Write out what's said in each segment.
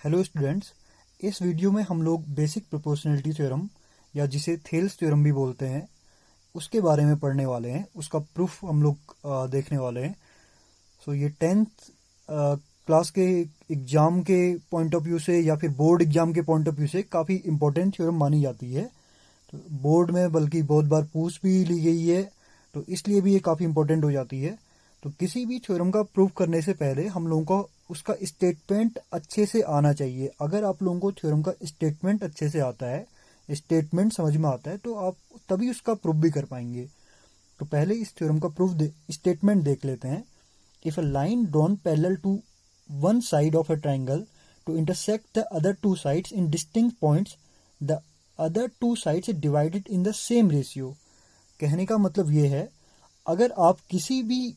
Hello students, इस video में हम लोग बेसिक प्रोपोर्शनलिटी थ्योरम या जिसे थेल्स थ्योरम भी बोलते हैं उसके बारे में पढ़ने वाले हैं। उसका प्रूफ हम लोग देखने वाले हैं। ये 10th क्लास के एग्ज़ाम के पॉइंट ऑफ व्यू से या फिर बोर्ड एग्ज़ाम के पॉइंट ऑफ व्यू से काफ़ी इम्पोर्टेंट थ्योरम मानी जाती है। तो बोर्ड में बल्कि बहुत बार पूछ भी ली गई है, तो इसलिए भी ये काफ़ी इम्पोर्टेंट हो जाती है। तो किसी भी थ्योरम का प्रूफ करने से पहले हम लोगों को उसका स्टेटमेंट अच्छे से आना चाहिए। अगर आप लोगों को थ्योरम का स्टेटमेंट अच्छे से आता है, स्टेटमेंट समझ में आता है, तो आप तभी उसका प्रूफ भी कर पाएंगे। तो पहले इस थ्योरम का प्रूफ स्टेटमेंट देख लेते हैं। If a line drawn parallel to one side of a triangle to intersect the other two sides in distinct points, the other two sides divided in the same ratio. कहने का मतलब ये है, अगर आप किसी भी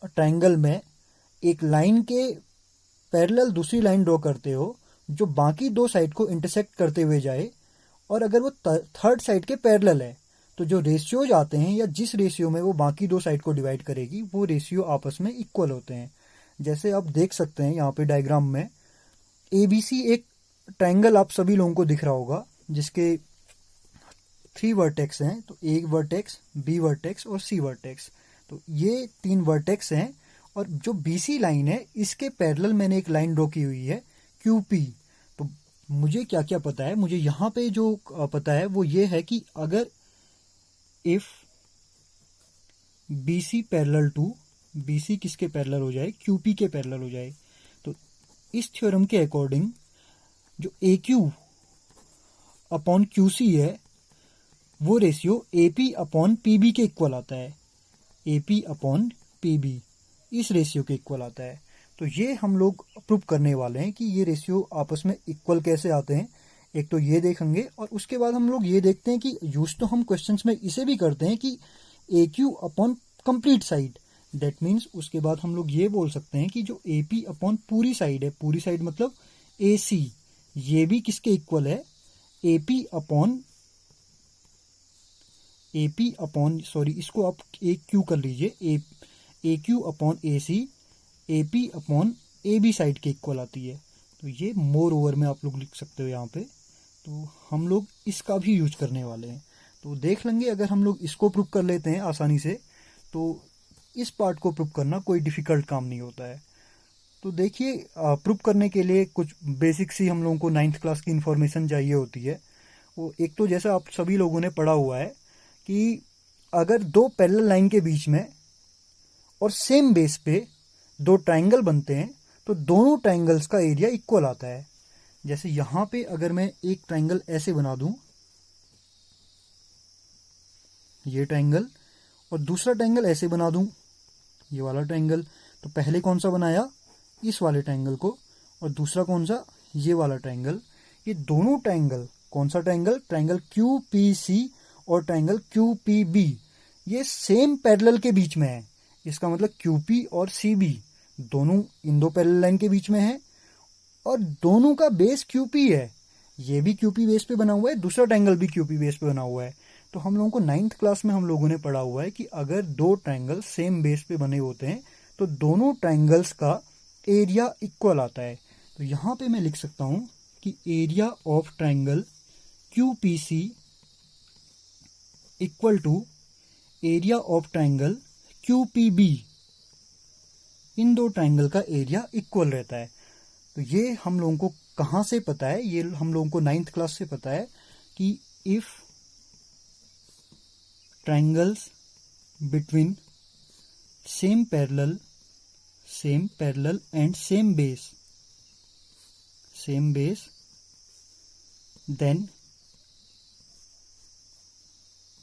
ट्राइंगल में एक लाइन के पैरेलल दूसरी लाइन ड्रॉ करते हो जो बाकी दो साइड को इंटरसेक्ट करते हुए जाए, और अगर वो थर्ड साइड के पैरेलल है, तो जो रेशियोज आते हैं या जिस रेशियो में वो बाकी दो साइड को डिवाइड करेगी, वो रेशियो आपस में इक्वल होते हैं। जैसे आप देख सकते हैं यहाँ पे डायग्राम में ABC एक ट्राइंगल आप सभी लोगों को दिख रहा होगा, जिसके 3 वर्टेक्स हैं। तो A वर्टेक्स, B वर्टेक्स और C वर्टेक्स। तो ये 3 वर्टेक्स हैं, और जो BC लाइन है इसके पैरेलल मैंने एक लाइन ड्रॉ की हुई है QP। तो मुझे क्या क्या पता है, मुझे यहाँ पे जो पता है वो ये है कि अगर if BC parallel to, BC किसके पैरेलल हो जाए, QP के पैरेलल हो जाए, तो इस थ्योरम के अकॉर्डिंग जो AQ अपॉन QC है वो रेशियो AP अपॉन PB के इक्वल आता है। AP अपॉन PB इस रेशियो के इक्वल आता है। तो ये हम लोग प्रूव करने वाले हैं कि ये रेशियो आपस में इक्वल कैसे आते हैं। एक तो ये देखेंगे, और उसके बाद हम लोग ये देखते हैं कि यूज तो हम क्वेश्चंस में इसे भी करते हैं कि AQ upon complete side. That means उसके बाद हम लोग ये बोल सकते हैं कि जो AP अपॉन पूरी साइड है, पूरी साइड मतलब AC, ये भी किसके इक्वल है, AP अपॉन सॉरी, इसको आप AQ कर लीजिए, AQ upon AC AP upon AB side के इक्वल आती है। तो ये मोर ओवर में आप लोग लिख सकते हो यहाँ पे। तो हम लोग इसका भी यूज करने वाले हैं। तो देख लेंगे, अगर हम लोग इसको प्रूव कर लेते हैं आसानी से, तो इस पार्ट को प्रूव करना कोई डिफ़िकल्ट काम नहीं होता है। तो देखिए, प्रूव करने के लिए कुछ बेसिक सी हम लोगों को 9th क्लास की इन्फॉर्मेशन चाहिए होती है। वो एक तो जैसा आप सभी लोगों ने पढ़ा हुआ है कि अगर दो पैरेलल लाइन के बीच में और सेम बेस पे दो ट्राइंगल बनते हैं, तो दोनों ट्राइंगल्स का एरिया इक्वल आता है। जैसे यहाँ पे अगर मैं एक ट्राइंगल ऐसे बना दूं, ये ट्राइंगल, और दूसरा ट्राइंगल ऐसे बना दूं, ये वाला ट्राइंगल, तो पहले कौन सा बनाया, इस वाले ट्राइंगल को, और दूसरा कौन सा, ये वाला ट्राइंगल। ये दोनों ट्राइंगल, कौन सा ट्राइंगल, ट्राइंगल QPC और ट्राइंगल QPB, ये सेम पैरेलल के बीच में है। इसका मतलब QP और CB दोनों इन दो पैरेलल लाइन के बीच में है, और दोनों का बेस QP है। ये भी QP बेस पे बना हुआ है, दूसरा ट्राइंगल भी QP बेस पे बना हुआ है। तो हम लोगों को 9th क्लास में हम लोगों ने पढ़ा हुआ है कि अगर दो ट्राइंगल सेम बेस पे बने होते हैं, तो दोनों ट्राइंगल्स का एरिया इक्वल आता है। तो यहाँ पे मैं लिख सकता हूँ कि area of triangle QPC equal to area of triangle QPB। इन दो ट्राइंगल का एरिया इक्वल रहता है। तो ये हम लोगों को कहाँ से पता है, ये हम लोगों को 9th क्लास से पता है कि if triangles between same parallel and same base then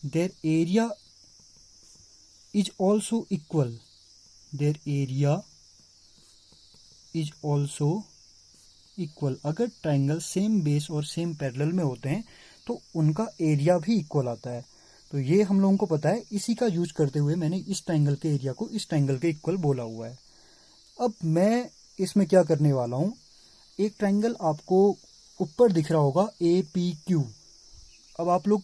their area is also equal. Their area is also equal. अगर ट्राइंगल सेम बेस और सेम पैरेलल में होते हैं तो उनका एरिया भी इक्वल आता है। तो ये हम लोगों को पता है, इसी का यूज करते हुए मैंने इस ट्राइंगल के एरिया को इस ट्राइंगल के इक्वल बोला हुआ है। अब मैं इसमें क्या करने वाला हूँ, एक ट्राइंगल आपको ऊपर दिख रहा होगा APQ। अब आप लोग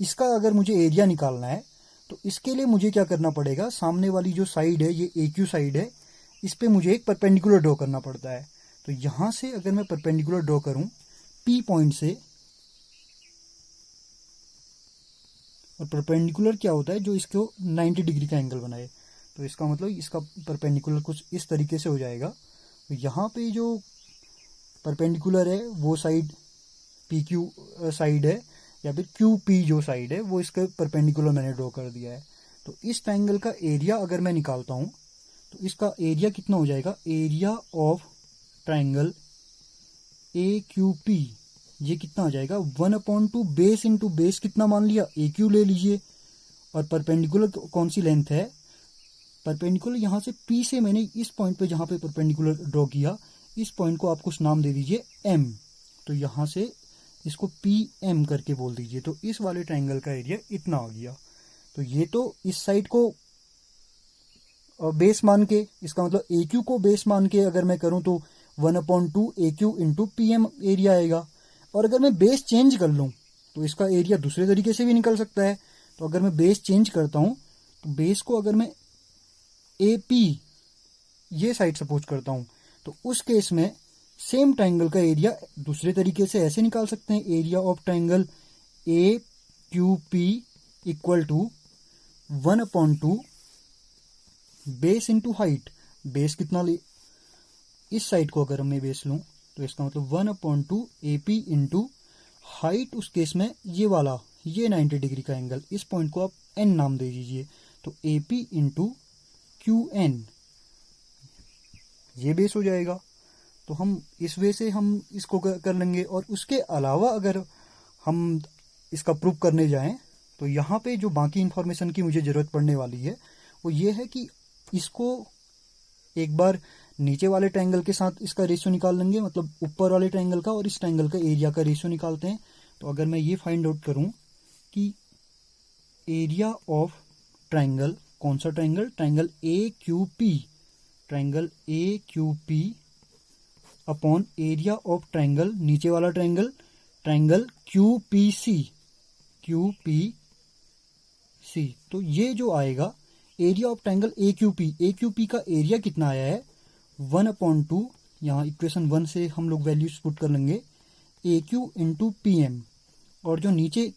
इसका अगर मुझे एरिया निकालना है, तो इसके लिए मुझे क्या करना पड़ेगा, सामने वाली जो साइड है, ये AQ साइड है, इस पे मुझे एक परपेंडिकुलर ड्रॉ करना पड़ता है। तो यहाँ से अगर मैं परपेंडिकुलर ड्रॉ करूँ P पॉइंट से, और परपेंडिकुलर क्या होता है, जो इसको 90 डिग्री का एंगल बनाए, तो इसका मतलब इसका परपेंडिकुलर कुछ इस तरीके से हो जाएगा। तो यहाँ पे जो परपेंडिकुलर है वो साइड PQ साइड है, या फिर QP जो साइड है वो इसके परपेंडिकुलर मैंने ड्रॉ कर दिया है। तो इस ट्राइंगल का एरिया अगर मैं निकालता हूँ तो इसका एरिया कितना हो जाएगा, एरिया ऑफ ट्राइंगल AQP, ये कितना हो जाएगा 1/2 बेस इंटू बेस कितना मान लिया, AQ ले लीजिए, और परपेंडिकुलर कौन सी लेंथ है, परपेंडिकुलर यहाँ से P से मैंने इस पॉइंट पे जहाँ पे परपेंडिकुलर ड्रॉ किया, इस पॉइंट को आप कुछ नाम दे दीजिए M, तो यहाँ से इसको PM करके बोल दीजिए। तो इस वाले ट्राइंगल का एरिया इतना आ गया। तो ये तो इस साइड को बेस मान के, इसका मतलब AQ को बेस मान के अगर मैं करूँ तो 1/2 AQ इंटू PM एरिया आएगा। और अगर मैं बेस चेंज कर लूँ तो इसका एरिया दूसरे तरीके से भी निकल सकता है। तो अगर मैं बेस चेंज करता हूँ तो बेस को अगर मैं AP ये साइड सपोज करता हूँ, तो उस केस में सेम ट्राइंगल का एरिया दूसरे तरीके से ऐसे निकाल सकते हैं, area of triangle AQP equal to 1/2 base into height. Base कितना ले, इस साइड को अगर मैं बेस लूँ तो इसका मतलब 1/2 AP इंटू हाइट, उस केस में ये वाला ये 90 डिग्री का एंगल, इस पॉइंट को आप N नाम दे दीजिए। तो AP इंटू QN ये बेस हो जाएगा। तो हम इस वे से हम इसको कर लेंगे। और उसके अलावा अगर हम इसका प्रूफ करने जाएं तो यहाँ पे जो बाकी इंफॉर्मेशन की मुझे ज़रूरत पड़ने वाली है वो ये है कि इसको एक बार नीचे वाले ट्रायंगल के साथ इसका रेशियो निकाल लेंगे, मतलब ऊपर वाले ट्रायंगल का और इस ट्रायंगल का एरिया का रेशियो निकालते हैं। तो अगर मैं ये फाइंड आउट करूं कि एरिया ऑफ ट्रायंगल, कौन सा triangle, triangle AQP, triangle AQP upon area of triangle, नीचे वाला ट्रायंगल, ट्रायंगल QPC, तो ये जो आएगा एरिया ऑफ ट्रायंगल AQP का एरिया कितना आया है 1/2, यहाँ इक्वेशन 1 से हम लोग वैल्यूज पुट कर लेंगे, AQ इंटू PM, और जो नीचे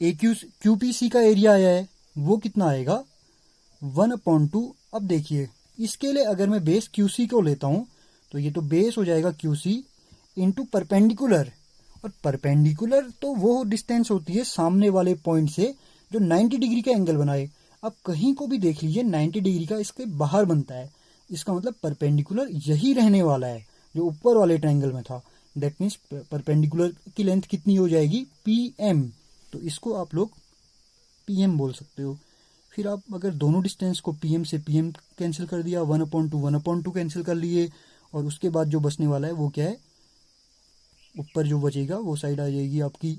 QPC का एरिया आया है वो कितना आएगा 1/2। अब देखिए इसके लिए अगर मैं बेस QC को लेता हूँ तो ये तो बेस हो जाएगा QC इंटू परपेंडिकुलर, और परपेंडिकुलर तो वो डिस्टेंस होती है सामने वाले पॉइंट से जो 90 डिग्री का एंगल बनाए। अब कहीं को भी देख लीजिए 90 डिग्री का इसके बाहर बनता है, इसका मतलब परपेंडिकुलर यही रहने वाला है जो ऊपर वाले ट्रायंगल में था। दैट मीन्स परपेंडिकुलर की लेंथ कितनी हो जाएगी PM, तो इसको आप लोग PM बोल सकते हो। फिर आप अगर दोनों डिस्टेंस को PM से PM कैंसिल कर दिया, 1/2 कैंसिल कर लिए, और उसके बाद जो बचने वाला है वो क्या है, ऊपर जो बचेगा वो साइड आ जाएगी आपकी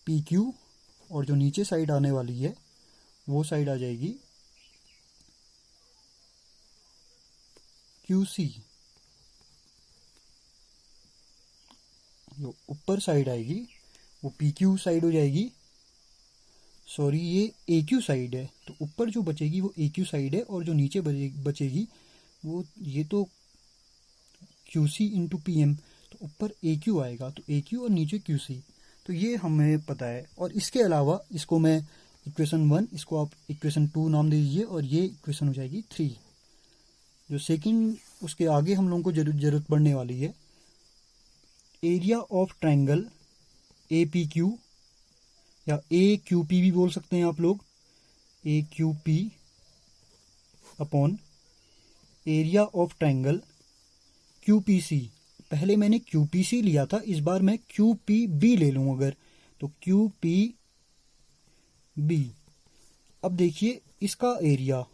PQ, और जो नीचे साइड आने वाली है वो साइड आ जाएगी QC। जो ऊपर साइड आएगी वो PQ साइड हो जाएगी, सॉरी ये AQ साइड है, तो ऊपर जो बचेगी वो AQ साइड है, और जो नीचे बचेगी वो ये तो QC इंटू PM, तो ऊपर AQ आएगा, तो AQ और नीचे QC, तो ये हमें पता है। और इसके अलावा इसको मैं इक्वेशन 1, इसको आप इक्वेशन 2 नाम दे दीजिए, और ये इक्वेशन हो जाएगी 3। जो सेकंड उसके आगे हम लोगों को जरूरत पड़ने वाली है, एरिया ऑफ ट्रायंगल APQ या AQP भी बोल सकते हैं आप लोग, AQP upon area of triangle QPC। पहले मैंने QPC लिया था, इस बार मैं QPB ले लूँ अगर, तो QPB। अब देखिए इसका एरिया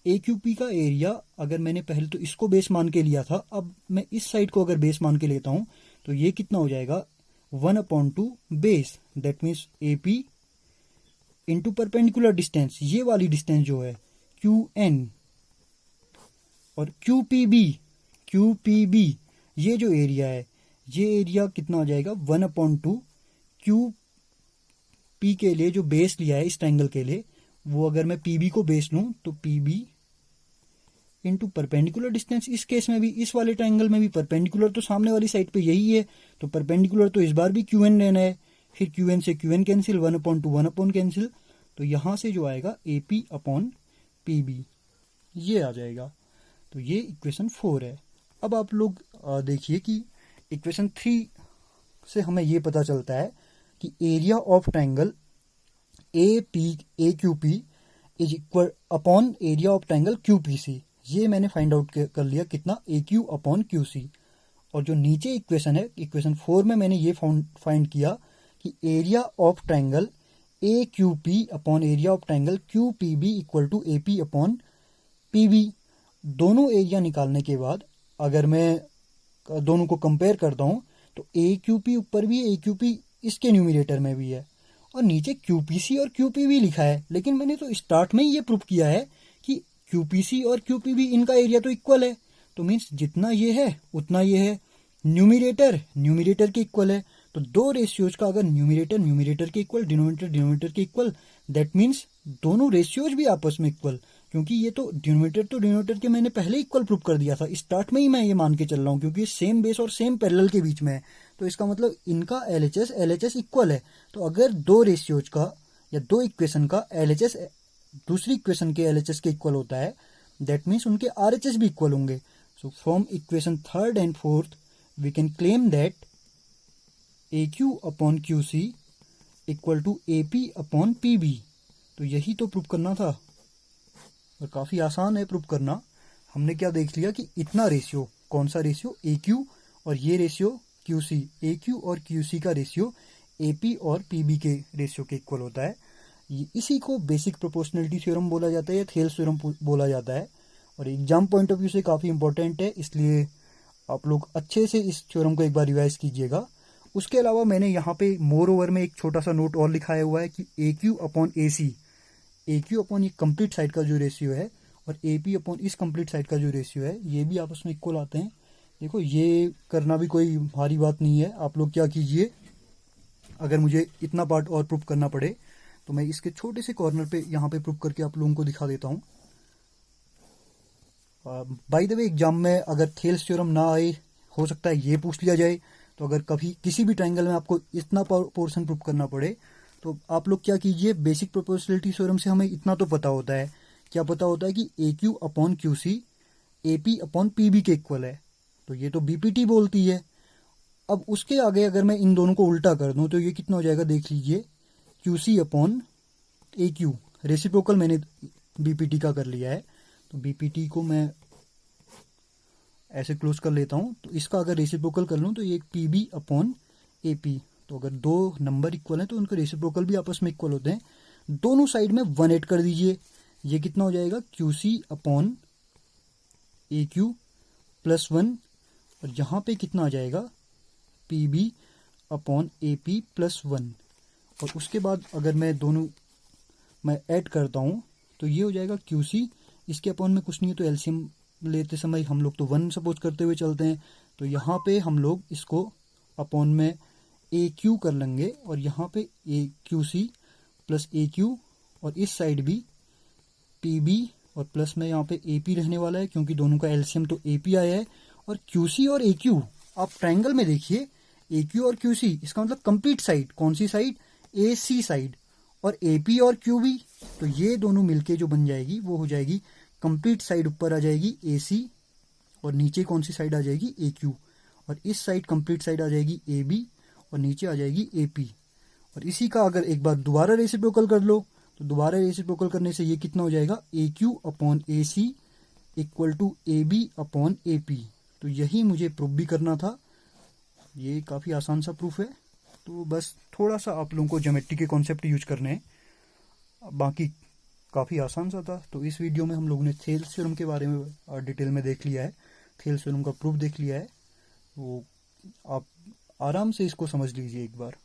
AQP का एरिया अगर मैंने पहले तो इसको बेस मान के लिया था, अब मैं इस साइड को अगर बेस मान के लेता हूँ तो ये कितना हो जाएगा 1/2 base, that means AP into perpendicular distance, ये वाली डिस्टेंस जो है QN, और QPB ये जो एरिया है, ये एरिया कितना हो जाएगा 1/2 QP के लिए जो बेस लिया है इस ट्रायंगल के लिए, वो अगर मैं PB को बेस लूं तो PB इंटू परपेंडिकुलर डिस्टेंस। इस केस में भी, इस वाले ट्राइंगल में भी परपेंडिकुलर तो सामने वाली साइड पे यही है, तो परपेंडिकुलर तो इस बार भी क्यू एन लेना है। फिर क्यू एन से क्यू एन कैंसिल, 1/2 1 कैंसिल, तो यहाँ से जो आएगा AP/PB, ये आ जाएगा। तो ये इक्वेशन 4 है। अब आप लोग देखिए कि इक्वेशन 3 से हमें ये पता चलता है कि area of triangle AQP is equal upon area of triangle QPC। ये मैंने फाइंड आउट कर लिया कितना, AQ/QC। और जो नीचे इक्वेशन है, इक्वेशन 4 में मैंने ये फाइंड किया कि area of triangle AQP upon area of triangle QPB equal to AP/PB। दोनों एरिया निकालने के बाद अगर मैं दोनों को कंपेयर करता हूँ तो AQP ऊपर भी है, AQP इसके न्यूमरेटर में भी है, और नीचे QPC और QPB लिखा है। लेकिन मैंने तो स्टार्ट में ही ये प्रूफ किया है कि QPC और QPB इनका एरिया तो इक्वल है, तो मीन्स जितना ये है उतना ये है। न्यूमरेटर के इक्वल है, तो दो रेशियोज का अगर न्यूमरेटर के इक्वल, डिनोमिनेटर के इक्वल, दैट मीन्स दोनों रेशियोज भी आपस में इक्वल, क्योंकि ये तो डिनोमिनेटर के मैंने पहले इक्वल प्रूफ कर दिया था। स्टार्ट में ही मैं ये मान के चल रहा हूँ, क्योंकि सेम बेस और सेम पैरेलल के बीच में है, तो इसका मतलब इनका LHS इक्वल है। तो अगर दो रेशियोज का या दो इक्वेशन का LHS दूसरी इक्वेशन के LHS के इक्वल होता है, दैट मीन्स उनके RHS भी इक्वल होंगे। So from equation 3rd and 4th we can claim that AQ/QC equal to AP/PB। तो यही तो प्रूफ करना था, और काफ़ी आसान है प्रूफ करना। हमने क्या देख लिया कि इतना रेशियो, कौन सा रेशियो, AQ, और ये रेशियो QC, AQ और QC का रेशियो AP और PB के रेशियो के इक्वल होता है। इसी को बेसिक प्रोपोर्शनलिटी थ्योरम बोला जाता है या थेल्स थ्योरम बोला जाता है, और एग्जाम पॉइंट ऑफ व्यू से काफ़ी इंपॉर्टेंट है, इसलिए आप लोग अच्छे से इस थ्योरम को एक बार रिवाइज कीजिएगा। उसके अलावा मैंने यहाँ पे मोर ओवर में एक छोटा सा नोट और लिखाया हुआ है कि AQ/AC, AQ/ ये कंप्लीट साइड का जो रेशियो है, और AP/ इस कंप्लीट साइड का जो रेशियो है, ये भी आपस में इक्वल आते हैं। देखो, ये करना भी कोई भारी बात नहीं है। आप लोग क्या कीजिए, अगर मुझे इतना पार्ट और प्रूफ करना पड़े तो मैं इसके छोटे से कॉर्नर पे यहाँ पे प्रूफ करके आप लोगों को दिखा देता हूँ। बाय द वे, एग्जाम में अगर थेल्स थ्योरम ना आए, हो सकता है ये पूछ लिया जाए। तो अगर कभी किसी भी ट्राइंगल में आपको इतना पोर्शन प्रूफ करना पड़े, तो आप लोग क्या कीजिए, बेसिक प्रोपोर्शनलिटी थ्योरम से हमें इतना तो पता होता है, क्या पता होता है कि AQ/QC AP/PB के इक्वल है, तो ये तो BPT बोलती है। अब उसके आगे अगर मैं इन दोनों को उल्टा कर दूं तो ये कितना हो जाएगा, देख लीजिए, QC/AQ। रेसिप्रोकल मैंने BPT का कर लिया है, तो BPT को मैं ऐसे क्लोज कर लेता हूं। तो इसका अगर रेसिप्रोकल कर लूं तो ये PB/AP। तो अगर दो नंबर इक्वल हैं तो उनके रेसिप्रोकल भी आपस में इक्वल होते हैं। दोनों साइड में 1 ऐड कर दीजिए, ये कितना हो जाएगा, QC/AQ +1, और यहाँ पे कितना आ जाएगा, PB/AP +1। और उसके बाद अगर मैं दोनों ऐड करता हूँ तो ये हो जाएगा QC, इसके अपॉन में कुछ नहीं है, तो एलसीएम लेते समय हम लोग तो 1 सपोज करते हुए चलते हैं, तो यहाँ पे हम लोग इसको अपॉन में AQ कर लेंगे, और यहाँ पे QC + AQ, और इस साइड भी PB, और प्लस में यहाँ पे AP रहने वाला है, क्योंकि दोनों का एलसीएम तो AP आया है। और QC और AQ, आप ट्राइंगल में देखिए, AQ और QC, इसका मतलब कंप्लीट साइड, कौन सी साइड, AC साइड, और AP और QB, तो ये दोनों मिलके जो बन जाएगी वो हो जाएगी कंप्लीट साइड, ऊपर आ जाएगी AC, और नीचे कौन सी साइड आ जाएगी, AQ, और इस साइड कंप्लीट साइड आ जाएगी AB, और नीचे आ जाएगी AP। और इसी का अगर एक बार दोबारा रेसिप्रोकल कर लो, तो दोबारा रेसिप्रोकल करने से ये कितना हो जाएगा, AQ/AC इक्वल टू AB/AP। तो यही मुझे प्रूफ भी करना था। ये काफ़ी आसान सा प्रूफ है, तो बस थोड़ा सा आप लोगों को ज्योमेट्री के कॉन्सेप्ट यूज करने हैं, बाकी काफ़ी आसान सा था। तो इस वीडियो में हम लोगों ने थेल्स थ्योरम के बारे में डिटेल में देख लिया है, थेल्स थ्योरम का प्रूफ देख लिया है, तो आप आराम से इसको समझ लीजिए एक बार।